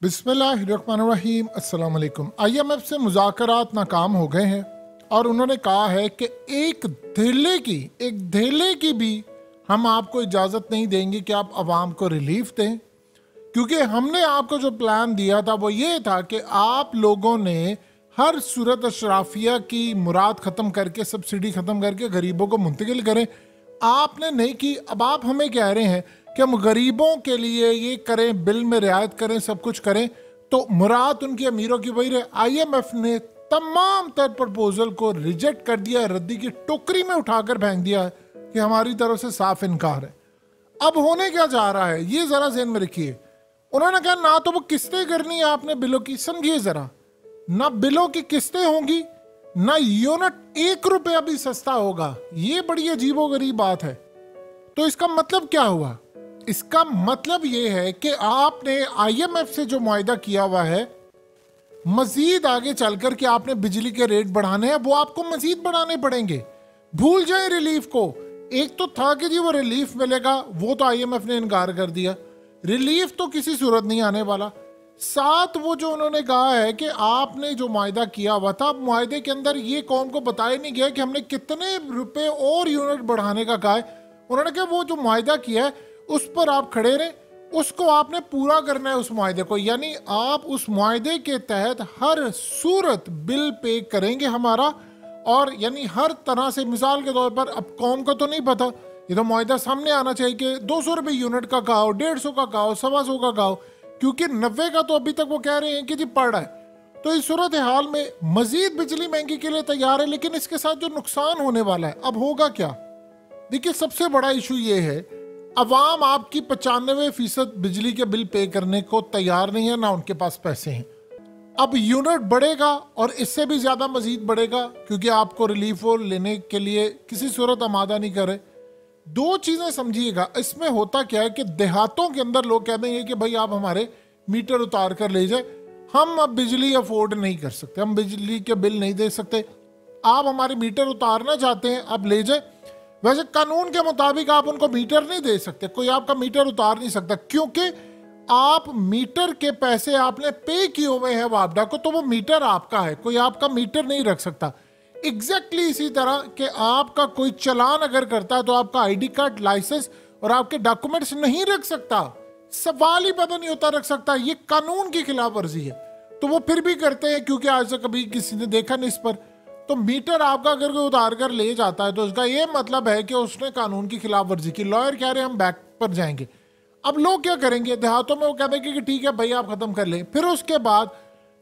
बिस्मिल्लाहिर्रहमानिर्रहीम। अस्सलाम वालेकुम। IMF से मुज़ाकरात नाकाम हो गए हैं और उन्होंने कहा है कि एक धेले की भी हम आपको इजाज़त नहीं देंगे कि आप आवाम को रिलीफ दें, क्योंकि हमने आपको जो प्लान दिया था वो ये था कि आप लोगों ने हर सूरत अशराफिया की मुराद ख़त्म करके, सब्सिडी ख़त्म करके गरीबों को मुंतकिल करें। आपने नहीं की। अब आप हमें कह रहे हैं कि हम गरीबों के लिए ये करें, बिल में रियायत करें, सब कुछ करें, तो मुराद उनकी अमीरों की वही रहे। IMF ने तमाम तर प्रपोजल को रिजेक्ट कर दिया, रद्दी की टोकरी में उठाकर फेंक दिया है कि हमारी तरफ से साफ इनकार है। अब होने क्या जा रहा है ये जरा ज़हन में रखिए। उन्होंने कहा ना तो वो किस्तें करनी है आपने बिलों की, समझिए जरा, ना बिलों की किस्तें होंगी, ना यूनिट 1 रुपया भी सस्ता होगा। ये बड़ी अजीबोगरीब बात है। तो इसका मतलब क्या हुआ? इसका मतलब ये है कि आपने IMF से जो मुआहिदा किया हुआ है, मजीद आगे चलकर के आपने बिजली के रेट बढ़ाने हैं, वो आपको मजीद बढ़ाने पड़ेंगे। भूल जाए रिलीफ को। एक तो था कि जी वो रिलीफ मिलेगा, वो तो IMF ने इनकार कर दिया। रिलीफ तो किसी सूरत नहीं आने वाला। साथ वो जो उन्होंने कहा है कि आपने जो मुआहिदा किया हुआ था, मुआहिदे के अंदर ये कौम को बताया नहीं गया कि हमने कितने रुपए और यूनिट बढ़ाने का कहा है। उन्होंने कहा वो जो मुआहिदा किया है उस पर आप खड़े रहें, उसको आपने पूरा करना है उस मुआहिदे को। यानी आप उस मुआहिदे के तहत हर सूरत बिल पे करेंगे हमारा, और यानी हर तरह से। मिसाल के तौर पर अब कौम को तो नहीं पता, ये तो मुआहिदा सामने आना चाहिए कि 200 रुपये यूनिट का कहा हो, 150 का कहा हो, 125 का कहा हो, क्योंकि 90 का तो अभी तक वो कह रहे हैं कि जी पड़ रहा है। तो इस सूरत हाल में मजीद बिजली महंगी के लिए तैयार है, लेकिन इसके साथ जो नुकसान होने वाला है, अब होगा क्या? देखिए, सबसे बड़ा इशू ये है, अवाम आपकी 95% बिजली के बिल पे करने को तैयार नहीं है, ना उनके पास पैसे हैं। अब यूनिट बढ़ेगा और इससे भी ज्यादा मजीद बढ़ेगा, क्योंकि आपको रिलीफ लेने के लिए किसी सूरत आमादा नहीं करे। दो चीजें समझिएगा, इसमें होता क्या है कि देहातों के अंदर लोग कह देंगे कि भाई आप हमारे मीटर उतार कर ले जाए, हम अब बिजली अफोर्ड नहीं कर सकते, हम बिजली के बिल नहीं दे सकते, आप हमारे मीटर उतारना चाहते हैं अब ले जाए। वैसे कानून के मुताबिक आप उनको मीटर नहीं दे सकते, कोई आपका मीटर उतार नहीं सकता, क्योंकि आप मीटर के पैसे आपने पे किए हुए हैं वापडा को, तो वो मीटर आपका है, कोई आपका मीटर नहीं रख सकता। एग्जैक्टली इसी तरह कि आपका कोई चलान अगर करता है तो आपका ID कार्ड, लाइसेंस और आपके डॉक्यूमेंट्स नहीं रख सकता। सवाल ही पता नहीं होता रख सकता, ये कानून की खिलाफ वर्जी है। तो वो फिर भी करते हैं, क्योंकि आज तक कभी किसी ने देखा नहीं इस पर। तो मीटर आपका अगर कोई उतार कर ले जाता है तो उसका ये मतलब है कि उसने कानून की खिलाफ वर्जी की। लॉयर कह रहे हैं हम बैक पर जाएंगे। अब लोग क्या करेंगे? देहातों में वो कह देंगे कि ठीक है भाई आप खत्म कर ले। फिर उसके बाद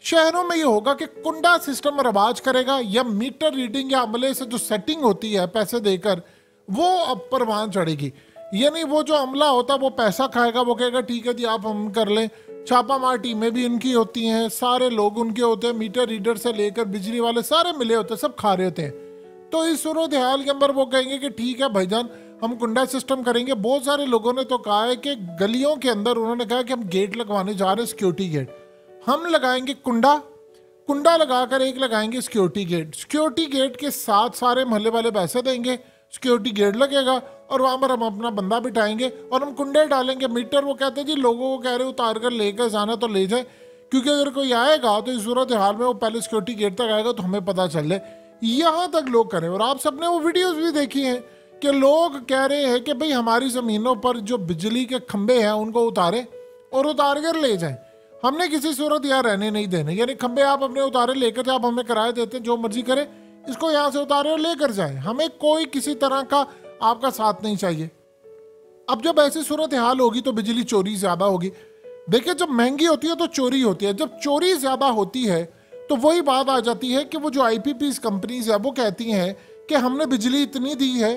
शहरों में ये होगा कि कुंडा सिस्टम रवाज करेगा, या मीटर रीडिंग या अमले से जो सेटिंग होती है पैसे देकर, वो अब परवान चढ़ेगी। यानी वो जो अमला होता है वो पैसा खाएगा, वो कहेगा ठीक है जी आप हम कर लें। छापामार टीमें भी उनकी होती हैं, सारे लोग उनके होते हैं, मीटर रीडर से लेकर बिजली वाले सारे मिले होते हैं, सब खा रहे होते हैं। तो इस सूरत हाल के अंदर वो कहेंगे कि ठीक है भाईजान हम कुंडा सिस्टम करेंगे। बहुत सारे लोगों ने तो कहा है कि गलियों के अंदर उन्होंने कहा कि हम गेट लगवाने जा रहे हैं, सिक्योरिटी गेट। हम लगाएंगे कुंडा लगाकर एक लगाएंगे सिक्योरिटी गेट। सिक्योरिटी गेट के साथ सारे मोहल्ले वाले पैसे देंगे, सिक्योरिटी गेट लगेगा और वहां पर हम अपना बंदा बिठाएंगे और हम कुंडे डालेंगे। मीटर वो कहते हैं जी लोगों को कह रहे उतार कर लेकर जाना तो ले जाए, क्योंकि अगर कोई आएगा तो इस सूरत हाल में वो पहले सिक्योरिटी गेट तक आएगा तो हमें पता चल जाए। यहाँ तक लोग करें। और आप सबने वो वीडियोस भी देखी हैं कि लोग कह रहे हैं कि भाई हमारी ज़मीनों पर जो बिजली के खंभे हैं उनको उतारें और उतार कर ले जाएं, हमने किसी सूरत यहाँ रहने नहीं देने। यानी खंभे आप अपने उतारे लेकर जाए, आप हमें किराए देते हैं, जो मर्जी करें, इसको यहाँ से उतारे और लेकर जाएं, हमें कोई किसी तरह का आपका साथ नहीं चाहिए। अब जब ऐसी सूरत हाल होगी तो बिजली चोरी ज्यादा होगी। देखिए, जब महंगी होती है तो चोरी होती है, जब चोरी ज्यादा होती है तो वही बात आ जाती है कि वो जो IPPs कंपनीज है वो कहती हैं कि हमने बिजली इतनी दी है,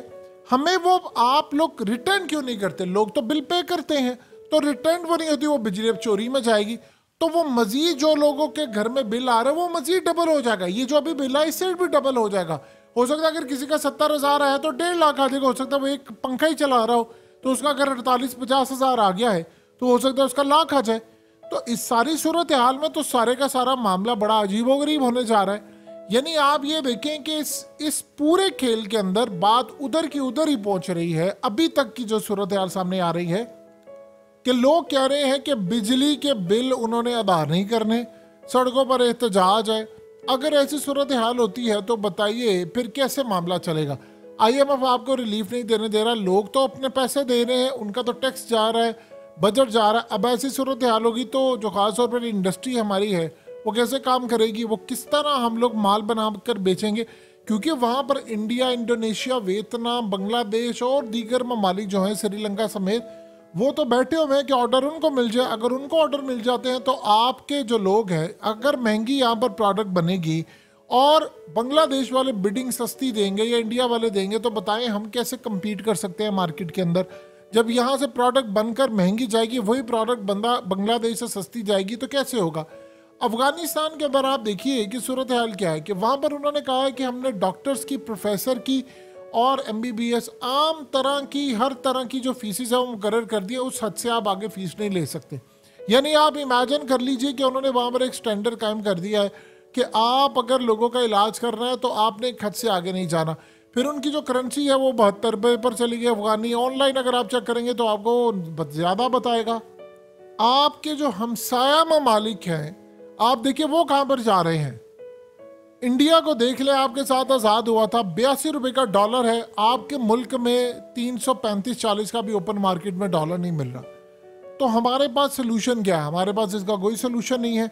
हमें वो आप लोग रिटर्न क्यों नहीं करते? लोग तो बिल पे करते हैं, तो रिटर्न वो नहीं होती, वो बिजली अब चोरी में जाएगी। तो वो मजीद जो लोगों के घर में बिल आ रहा है वो मजीद डबल हो जाएगा। ये जो अभी बिल है इससे भी डबल हो जाएगा। हो सकता है अगर किसी का 70,000 आया तो 1.5 लाख आ जाएगा। हो सकता है वो एक पंखा ही चला रहा हो तो उसका अगर 48-50 हज़ार आ गया है तो हो सकता है उसका लाख आ जाए। तो इस सारी सूरत हाल में तो सारे का सारा मामला बड़ा अजीबोगरीब होने जा रहा है। यानी आप ये देखें कि इस पूरे खेल के अंदर बात उधर की उधर ही पहुंच रही है। अभी तक की जो सूरत हाल सामने आ रही है कि लोग कह रहे हैं कि बिजली के बिल उन्होंने अदा नहीं करने, सड़कों पर एहतजाज है। अगर ऐसी सूरत हाल होती है तो बताइए फिर कैसे मामला चलेगा। आईएमएफ आपको रिलीफ नहीं देने दे रहा, लोग तो अपने पैसे दे रहे हैं, उनका तो टैक्स जा रहा है, बजट जा रहा है। अब ऐसी सूरत हाल होगी तो जो खासतौर पर इंडस्ट्री हमारी है वो कैसे काम करेगी, वो किस तरह हम लोग माल बना कर बेचेंगे, क्योंकि वहाँ पर इंडिया, इंडोनेशिया, वियतनाम, बांग्लादेश और दीगर ममालिक जो हैं, श्रीलंका समेत, वो तो बैठे हुए हैं कि ऑर्डर उनको मिल जाए। अगर उनको ऑर्डर मिल जाते हैं तो आपके जो लोग हैं, अगर महंगी यहाँ पर प्रोडक्ट बनेगी और बांग्लादेश वाले बिडिंग सस्ती देंगे या इंडिया वाले देंगे, तो बताएं हम कैसे compete कर सकते हैं मार्केट के अंदर। जब यहाँ से प्रोडक्ट बनकर महंगी जाएगी, वही प्रोडक्ट बांग्लादेश से सस्ती जाएगी, तो कैसे होगा। अफगानिस्तान के अंदर आप देखिए कि सूरत हाल क्या है कि वहाँ पर उन्होंने कहा है कि हमने डॉक्टर्स की, प्रोफेसर की और एमबीबीएस, आम तरह की, हर तरह की जो फीसिस है वो मुकर्रर कर दिया, उस हद से आप आगे फीस नहीं ले सकते। यानी आप इमेजिन कर लीजिए कि उन्होंने वहाँ पर एक स्टैंडर्ड कायम कर दिया है कि आप अगर लोगों का इलाज कर रहे हैं तो आपने एक हद से आगे नहीं जाना। फिर उनकी जो करेंसी है वो 72 रुपये पर चली गई अफगानी। ऑनलाइन अगर आप चेक करेंगे तो आपको ज़्यादा बताएगा। आपके जो हमसाया ममालिक हैं, आप देखिए वो कहाँ पर जा रहे हैं। इंडिया को देख ले, आपके साथ आज़ाद हुआ था, 82 रुपये का डॉलर है। आपके मुल्क में 335-40 का भी ओपन मार्केट में डॉलर नहीं मिल रहा। तो हमारे पास सोल्यूशन क्या है? हमारे पास इसका कोई सोल्यूशन नहीं है।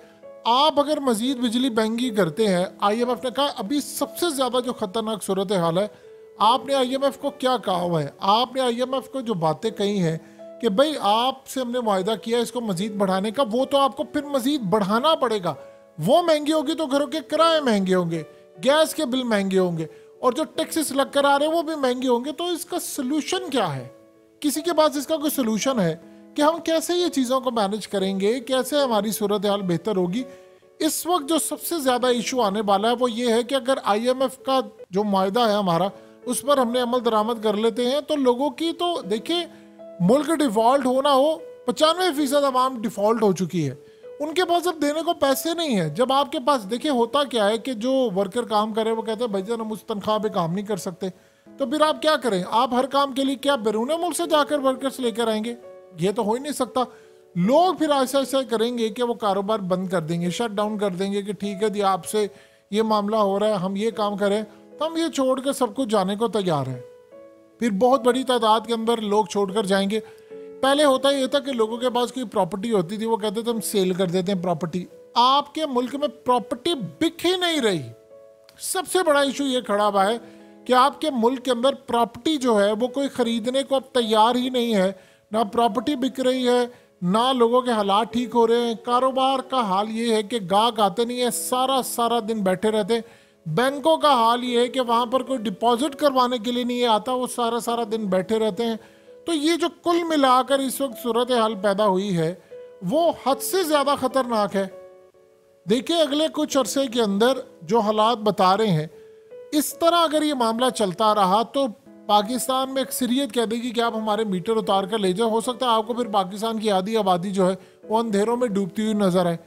आप अगर मजीद बिजली महंगी करते हैं, आईएमएफ ने कहा अभी सबसे ज़्यादा जो खतरनाक सूरत हाल है, आपने आईएमएफ को क्या कहा हुआ है? आपने आईएमएफ को जो बातें कही हैं कि भाई आपसे हमने वायदा किया इसको मजीद बढ़ाने का, वो तो आपको फिर मजीद बढ़ाना पड़ेगा। वो महंगी होगी तो घरों के किराए महंगे होंगे, गैस के बिल महंगे होंगे, और जो टैक्सेस लग कर आ रहे हैं वो भी महंगे होंगे। तो इसका सोल्यूशन क्या है? किसी के पास इसका कोई सोल्यूशन है कि हम कैसे ये चीज़ों को मैनेज करेंगे, कैसे हमारी सूरत हाल बेहतर होगी? इस वक्त जो सबसे ज़्यादा इशू आने वाला है वो ये है कि अगर आईएमएफ का जो मायदा है हमारा, उस पर हमने अमल दरामद कर लेते हैं तो लोगों की, तो देखिए मुल्क डिफ़ॉल्ट हो ना हो, 95% आवाम डिफ़ॉल्ट हो चुकी है, उनके पास अब देने को पैसे नहीं है। जब आपके पास, देखिए होता क्या है कि जो वर्कर काम करे वो कहते हैं भाईजान हम उस तनख्वाह पे काम नहीं कर सकते, तो फिर आप क्या करें? आप हर काम के लिए क्या बैरून मुल्क से जाकर वर्कर्स लेकर आएंगे? ये तो हो ही नहीं सकता। लोग फिर ऐसा ऐसा करेंगे कि वो कारोबार बंद कर देंगे, शट डाउन कर देंगे कि ठीक है जी आपसे ये मामला हो रहा है, हम ये काम करें, तो हम ये छोड़ कर सब कुछ जाने को तैयार हैं। फिर बहुत बड़ी तादाद के अंदर लोग छोड़कर जाएंगे। पहले होता ये था कि लोगों के पास कोई प्रॉपर्टी होती थी, वो कहते थे हम सेल कर देते हैं प्रॉपर्टी। आपके मुल्क में प्रॉपर्टी बिक ही नहीं रही। सबसे बड़ा इशू ये खड़ा हुआ है कि आपके मुल्क के अंदर प्रॉपर्टी जो है वो कोई खरीदने को अब तैयार ही नहीं है। ना प्रॉपर्टी बिक रही है, ना लोगों के हालात ठीक हो रहे हैं। कारोबार का हाल ये है कि गाहक आते नहीं है, सारा सारा दिन बैठे रहते हैं। बैंकों का हाल ये है कि वहाँ पर कोई डिपॉजिट करवाने के लिए नहीं आता, वो सारा सारा दिन बैठे रहते हैं। तो ये जो कुल मिलाकर इस वक्त सूरत हाल पैदा हुई है वो हद से ज़्यादा ख़तरनाक है। देखिए अगले कुछ अरसे के अंदर जो हालात बता रहे हैं, इस तरह अगर ये मामला चलता रहा तो पाकिस्तान में अक्सरियत कह देगी कि आप हमारे मीटर उतार कर ले जाओ। हो सकता है आपको फिर पाकिस्तान की आधी आबादी जो है वो अंधेरों में डूबती हुई नजर आए।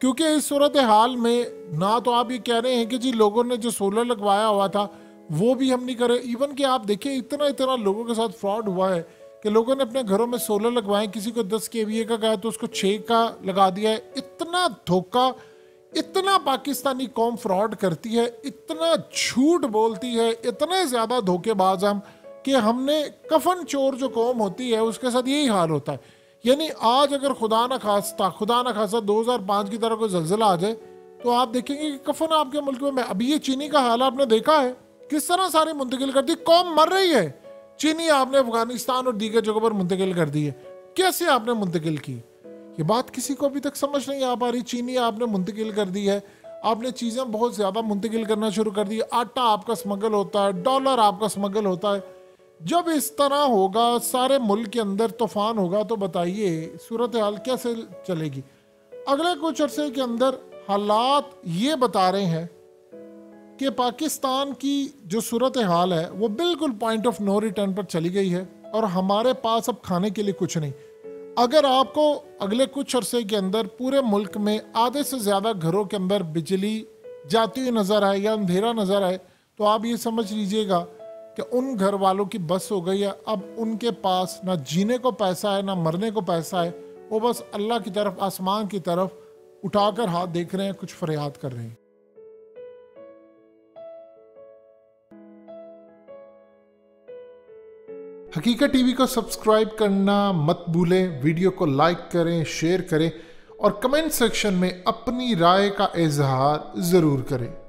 क्योंकि इस सूरत हाल में ना तो आप ये कह रहे हैं कि जी लोगों ने जो सोलर लगवाया हुआ था वो भी हम नहीं करे। इवन कि आप देखिए इतना इतना लोगों के साथ फ्रॉड हुआ है कि लोगों ने अपने घरों में सोलर लगवाए, किसी को 10 kVA का कहा तो उसको 6 का लगा दिया है। इतना धोखा, इतना पाकिस्तानी कौम फ्रॉड करती है, इतना झूठ बोलती है, इतने ज़्यादा धोखेबाज हम कि हमने कफन चोर जो कौम होती है उसके साथ यही हाल होता है। यानी आज अगर खुदा न खास्ता 2005 की तरह कोई जल्जला आ जाए तो आप देखेंगे कि कफन आपके मुल्क में, अभी ये चीनी का हाल आपने देखा है किस तरह सारी मुंतकिल कर दी, कौम मर रही है। चीनी आपने अफगानिस्तान और दीगर जगहों पर मुंतकिल कर दी है। कैसे आपने मुंतकिल की, ये बात किसी को अभी तक समझ नहीं आ पा रही। चीनी आपने मुंतकिल कर दी है, आपने चीज़ें बहुत ज़्यादा मुंतकिल करना शुरू कर दी। आटा आपका स्मगल होता है, डॉलर आपका स्मगल होता है। जब इस तरह होगा, सारे मुल्क के अंदर तूफान होगा, तो बताइए सूरत हाल कैसे चलेगी। अगले कुछ अरसे के अंदर हालात ये बता रहे हैं कि पाकिस्तान की जो सूरत हाल है वो बिल्कुल पॉइंट ऑफ नो रिटर्न पर चली गई है और हमारे पास अब खाने के लिए कुछ नहीं। अगर आपको अगले कुछ अरसे के अंदर पूरे मुल्क में आधे से ज़्यादा घरों के अंदर बिजली जाती हुई नज़र आए या अंधेरा नज़र आए तो आप ये समझ लीजिएगा कि उन घर वालों की बस हो गई है, अब उनके पास ना जीने को पैसा है ना मरने को पैसा है, वो बस अल्लाह की तरफ, आसमान की तरफ उठाकर हाथ देख रहे हैं, कुछ फरियाद कर रहे हैं। हकीकत टीवी को सब्सक्राइब करना मत भूलें, वीडियो को लाइक करें, शेयर करें और कमेंट सेक्शन में अपनी राय का इजहार ज़रूर करें।